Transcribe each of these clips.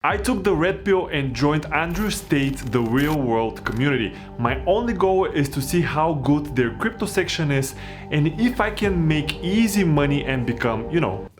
I took the red pill and joined Andrew's Tate, the real world community. My only goal is to see how good their crypto section is and if I can make easy money and become,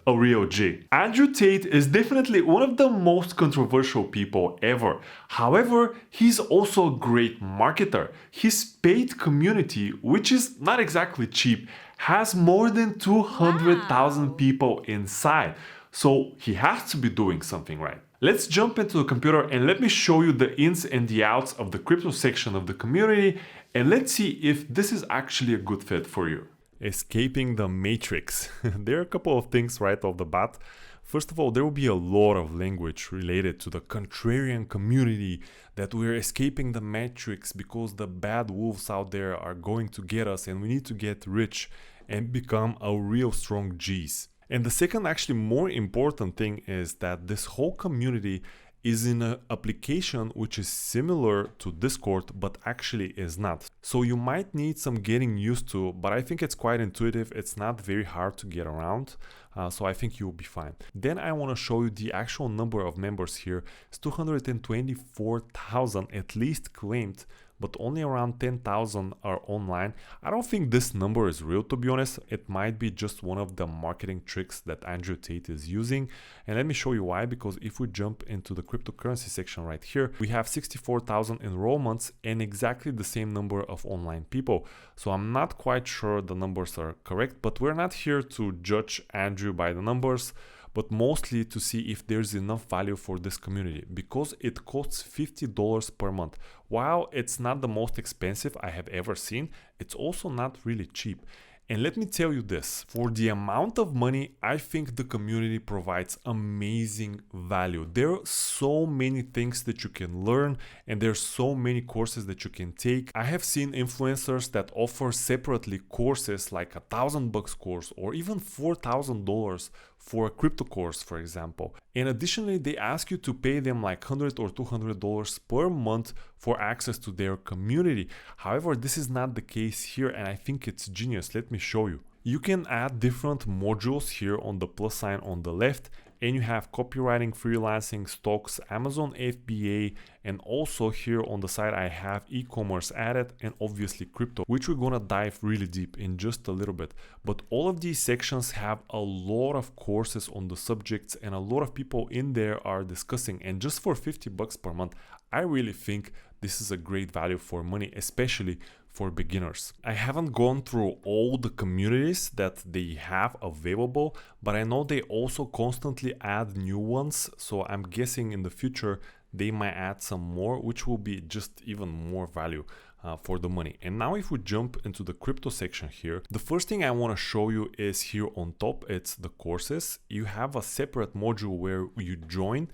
a real G. Andrew Tate is definitely one of the most controversial people ever. However, he's also a great marketer. His paid community, which is not exactly cheap, has more than 200,000 people inside. So he has to be doing something right. Let's jump into the computer and let me show you the ins and the outs of the crypto section of the community, and let's see if this is actually a good fit for you. Escaping the matrix. There are a couple of things right off the bat. First of all, there will be a lot of language related to the contrarian community, that we're escaping the matrix because the bad wolves out there are going to get us and we need to get rich and become a real strong G's. And the second, actually more important thing is that this whole community is in an application which is similar to Discord, but actually is not. So you might need some getting used to, but I think it's quite intuitive. It's not very hard to get around. So I think you'll be fine. Then I want to show you the actual number of members here. It's 224,000 at least claimed, but only around 10,000 are online. I don't think this number is real, to be honest. It might be just one of the marketing tricks that Andrew Tate is using. And let me show you why, because if we jump into the cryptocurrency section right here, we have 64,000 enrollments and exactly the same number of online people. So I'm not quite sure the numbers are correct, but we're not here to judge Andrew by the numbers, but mostly to see if there's enough value for this community, because it costs $50 per month. While it's not the most expensive I have ever seen, it's also not really cheap. And let me tell you this, for the amount of money, I think the community provides amazing value. There are so many things that you can learn, and there's so many courses that you can take. I have seen influencers that offer separately courses like $1,000 course or even $4,000 for a crypto course, for example. And additionally, they ask you to pay them like $100 or $200 per month for access to their community. However, this is not the case here, and I think it's genius. Let me show you. You can add different modules here on the plus sign on the left, and you have copywriting, freelancing, stocks, Amazon FBA, and also here on the side I have e-commerce added, and obviously crypto, which we're gonna dive really deep in just a little bit. But all of these sections have a lot of courses on the subjects, and a lot of people in there are discussing, and just for $50 per month, I really think this is a great value for money, especially for beginners. I haven't gone through all the communities that they have available, but I know they also constantly add new ones. So I'm guessing in the future they might add some more, which will be just even more value for the money. And now if we jump into the crypto section here, the first thing I want to show you is here on top, it's the courses. You have a separate module where you join,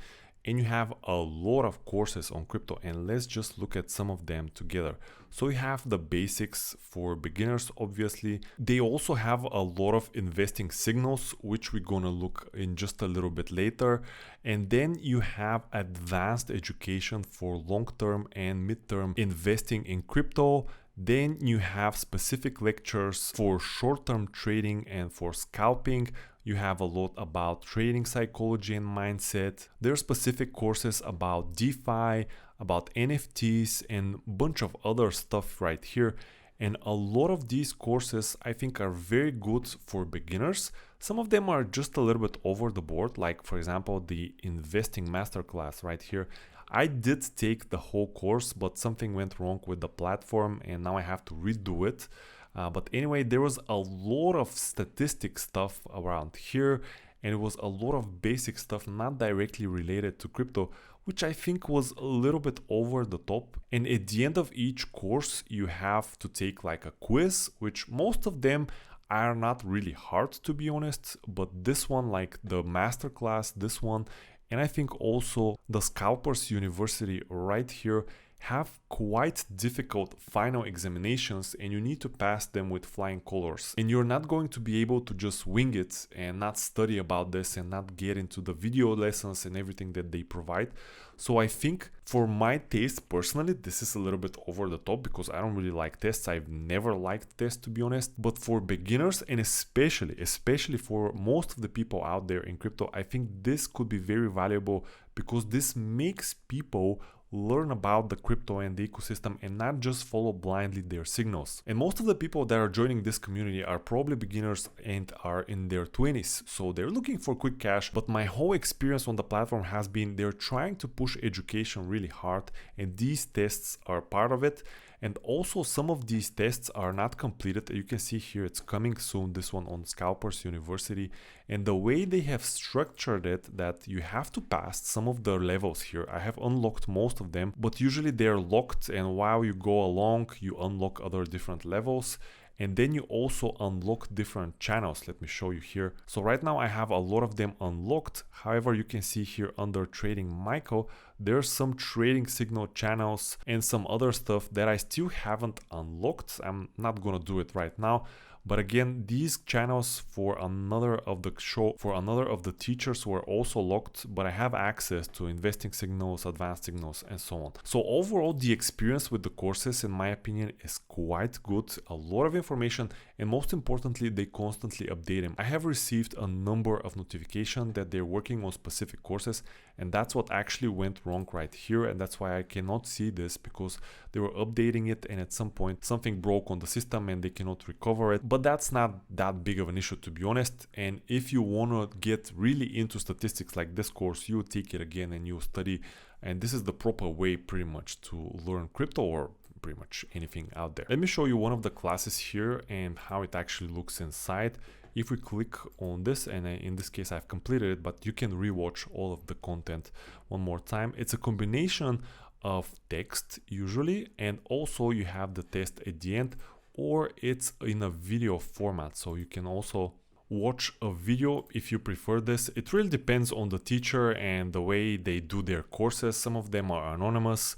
and you have a lot of courses on crypto, and let's just look at some of them together. So you have the basics for beginners, obviously. They also have a lot of investing signals, which we're gonna look in just a little bit later. And then you have advanced education for long-term and mid-term investing in crypto. Then you have specific lectures for short-term trading and for scalping. You have a lot about trading psychology and mindset. There are specific courses about DeFi, about NFTs, and a bunch of other stuff right here. And a lot of these courses I think are very good for beginners. Some of them are just a little bit over the board, like for example the investing masterclass right here. I did take the whole course, but something went wrong with the platform and now I have to redo it. But anyway, there was a lot of statistic stuff around here, and it was a lot of basic stuff not directly related to crypto, which I think was a little bit over the top. And at the end of each course, you have to take like a quiz, which most of them are not really hard, to be honest. But this one, like the masterclass, this one, and I think also the Scalpers University right here, have quite difficult final examinations, and you need to pass them with flying colors. And you're not going to be able to just wing it and not study about this and not get into the video lessons and everything that they provide. So I think for my taste personally, this is a little bit over the top because I don't really like tests. I've never liked tests, to be honest. But for beginners, and especially for most of the people out there in crypto, I think this could be very valuable because this makes people learn about the crypto and the ecosystem and not just follow blindly their signals. And most of the people that are joining this community are probably beginners and are in their 20s, so they're looking for quick cash. But my whole experience on the platform has been they're trying to push education really hard, and these tests are part of it. And also some of these tests are not completed. You can see here it's coming soon, this one on Scalpers University. And the way they have structured it, that you have to pass some of the levels here. I have unlocked most of them, but usually they're locked, and while you go along you unlock other different levels. And then you also unlock different channels. Let me show you here. So right now I have a lot of them unlocked. However, you can see here under Trading Michael, there's some trading signal channels and some other stuff that I still haven't unlocked. I'm not gonna do it right now. But again, these channels for another of the teachers were also locked, but I have access to investing signals, advanced signals, and so on. So overall, the experience with the courses, in my opinion, is quite good. A lot of information, and most importantly, they constantly update them. I have received a number of notifications that they're working on specific courses, and that's what actually went wrong right here, and that's why I cannot see this, because they were updating it and at some point something broke on the system and they cannot recover it. But that's not that big of an issue, to be honest. And if you want to get really into statistics like this course, you take it again and you study, and this is the proper way pretty much to learn crypto or pretty much anything out there. Let me show you one of the classes here and how it actually looks inside. If we click on this, and in this case I've completed it, but you can rewatch all of the content one more time. It's a combination of text usually, and also you have the test at the end, or it's in a video format, so you can also watch a video if you prefer this. It really depends on the teacher and the way they do their courses. Some of them are anonymous.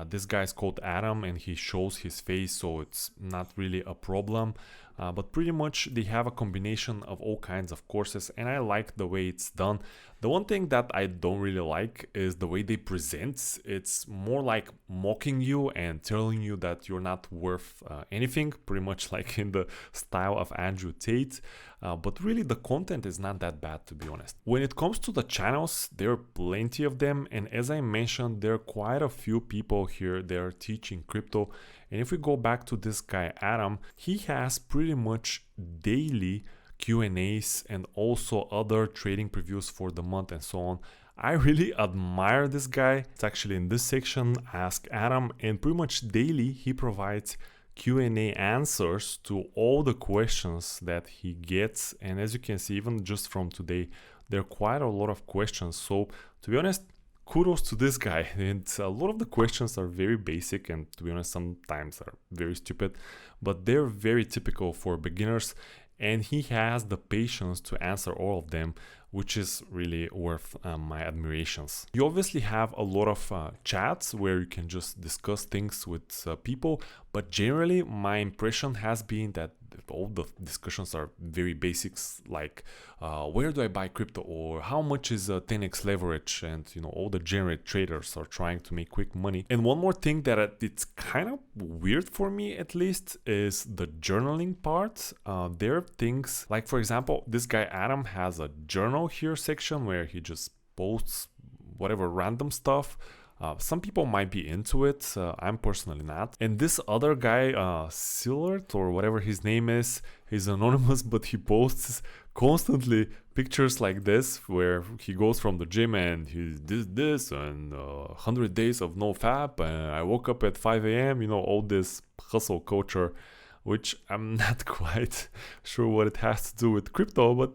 This guy is called Adam and he shows his face, so it's not really a problem. But pretty much they have a combination of all kinds of courses, and I like the way it's done. The one thing that I don't really like is the way they present. It's more like mocking you and telling you that you're not worth anything, pretty much like in the style of Andrew Tate. But really the content is not that bad, to be honest. When it comes to the channels, there are plenty of them, and as I mentioned, there are quite a few people here that are teaching crypto. And if we go back to this guy Adam, he has pretty much daily Q&As and also other trading previews for the month and so on. I really admire this guy. It's actually in this section, Ask Adam, and pretty much daily he provides Q&A answers to all the questions that he gets. And as you can see, even just from today, there are quite a lot of questions. So to be honest, kudos to this guy. And a lot of the questions are very basic, and to be honest, sometimes are very stupid, but they're very typical for beginners. And he has the patience to answer all of them, which is really worth my admirations. You obviously have a lot of chats where you can just discuss things with people, but generally my impression has been that all the discussions are very basics, like where do I buy crypto, or how much is a 10x leverage, and you know, all the generic traders are trying to make quick money. And one more thing that it's kind of weird for me, at least, is the journaling part. There are things like, for example, this guy Adam has a journal here section where he just posts whatever random stuff. Some people might be into it, I'm personally not. And this other guy, Sillard or whatever his name is, he's anonymous, but he posts constantly pictures like this where he goes from the gym and he did this and 100 days of no fap, and I woke up at 5 a.m, you know, all this hustle culture, which I'm not quite sure what it has to do with crypto, but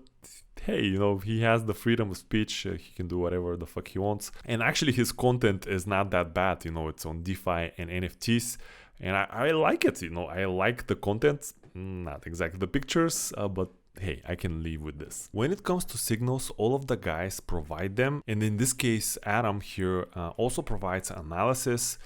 hey, you know, he has the freedom of speech, he can do whatever the fuck he wants. And actually his content is not that bad, you know, it's on DeFi and NFTs, and I like it, you know, I like the content, not exactly the pictures, but hey, I can live with this. When it comes to signals, all of the guys provide them, and in this case Adam here also provides analysis,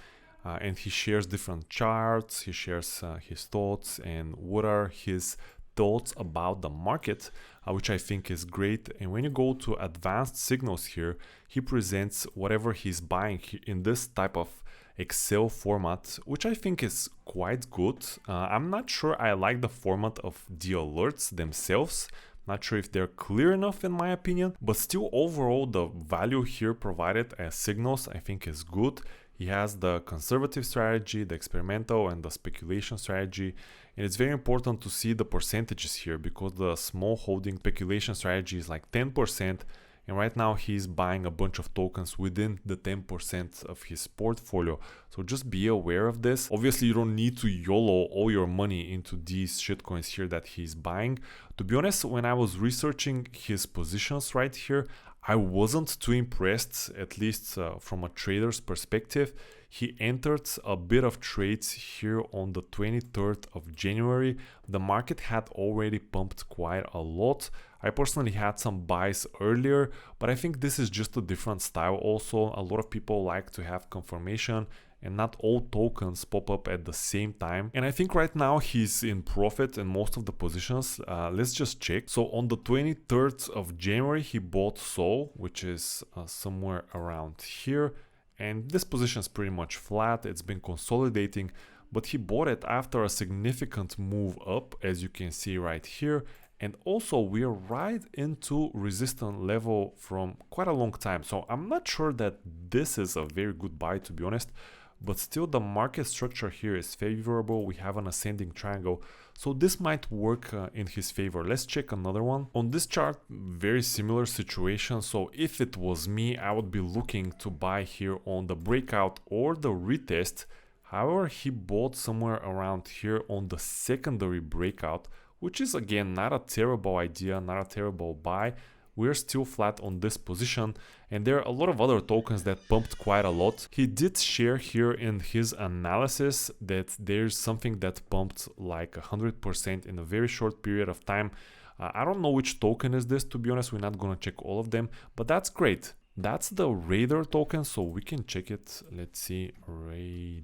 and he shares different charts, he shares his thoughts and what are his thoughts about the market, which I think is great. And when you go to advanced signals here, he presents whatever he's buying in this type of Excel format, which I think is quite good. I'm not sure I like the format of the alerts themselves. Not sure if they're clear enough in my opinion, but still overall the value here provided as signals I think is good. He has the conservative strategy, the experimental, and the speculation strategy. And it's very important to see the percentages here because the small holding speculation strategy is like 10%. And right now he's buying a bunch of tokens within the 10% of his portfolio. So just be aware of this. Obviously, you don't need to YOLO all your money into these shitcoins here that he's buying. To be honest, when I was researching his positions right here, I wasn't too impressed, at least from a trader's perspective. He entered a bit of trades here on the 23rd of January. The market had already pumped quite a lot. I personally had some buys earlier, but I think this is just a different style also. A lot of people like to have confirmation and not all tokens pop up at the same time. And I think right now he's in profit in most of the positions. Let's just check. So on the 23rd of January, he bought Sol, which is somewhere around here. And this position is pretty much flat. It's been consolidating, but he bought it after a significant move up, as you can see right here. And also we are right into resistance level from quite a long time. So I'm not sure that this is a very good buy, to be honest, but still the market structure here is favorable. We have an ascending triangle, so this might work in his favor. Let's check another one. On this chart, very similar situation. So if it was me, I would be looking to buy here on the breakout or the retest. However, he bought somewhere around here on the secondary breakout, which is again not a terrible idea, not a terrible buy. We're still flat on this position, and there are a lot of other tokens that pumped quite a lot. He did share here in his analysis that there's something that pumped like 100% in a very short period of time. I don't know which token is this, to be honest. We're not gonna check all of them, but that's great. That's the Raider token, so we can check it. Let's see, Raider.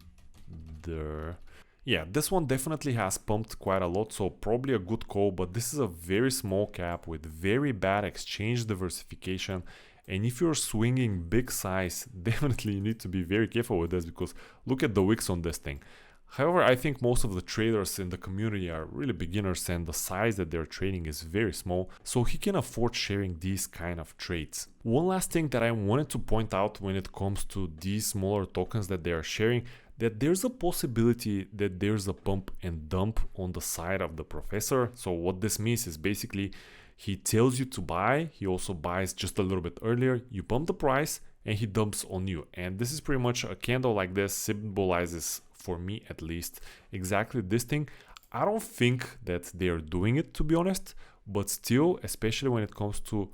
Yeah, this one definitely has pumped quite a lot, so probably a good call, but this is a very small cap with very bad exchange diversification. And if you're swinging big size, definitely you need to be very careful with this because look at the wicks on this thing. However, I think most of the traders in the community are really beginners and the size that they're trading is very small, so he can afford sharing these kind of trades. One last thing that I wanted to point out when it comes to these smaller tokens that they are sharing, that there's a possibility that there's a pump and dump on the side of the professor. So what this means is basically he tells you to buy, he also buys just a little bit earlier, you pump the price and he dumps on you. And this is pretty much a candle like this symbolizes, for me at least, exactly this thing. I don't think that they're doing it, to be honest, but still, especially when it comes to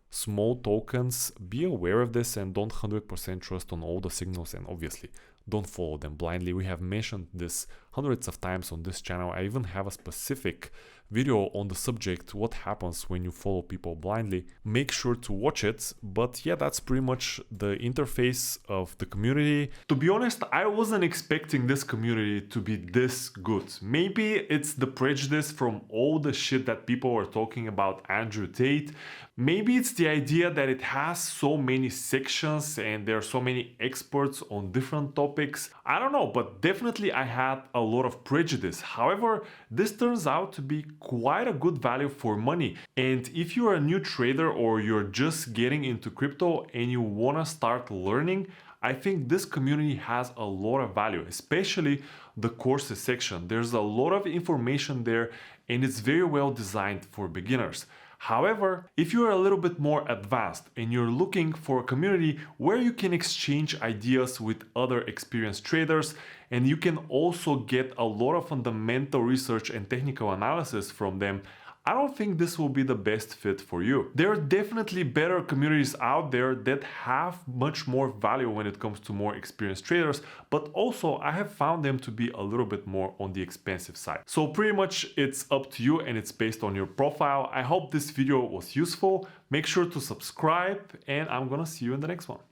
small tokens, be aware of this and don't 100% trust on all the signals, and obviously don't follow them blindly. We have mentioned this hundreds of times on this channel. I even have a specific video on the subject, what happens when you follow people blindly. Make sure to watch it. But yeah, that's pretty much the interface of the community. To be honest, I wasn't expecting this community to be this good. Maybe it's the prejudice from all the shit that people were talking about Andrew Tate. Maybe it's the idea that it has so many sections and there are so many experts on different topics. I don't know, but definitely I had a lot of prejudice. However, this turns out to be quite a good value for money. And if you're a new trader or you're just getting into crypto and you want to start learning, I think this community has a lot of value, especially the courses section. There's a lot of information there and it's very well designed for beginners. However, if you're a little bit more advanced and you're looking for a community where you can exchange ideas with other experienced traders and you can also get a lot of fundamental research and technical analysis from them, I don't think this will be the best fit for you. There are definitely better communities out there that have much more value when it comes to more experienced traders, but also I have found them to be a little bit more on the expensive side. So pretty much it's up to you and it's based on your profile. I hope this video was useful. Make sure to subscribe and I'm gonna see you in the next one.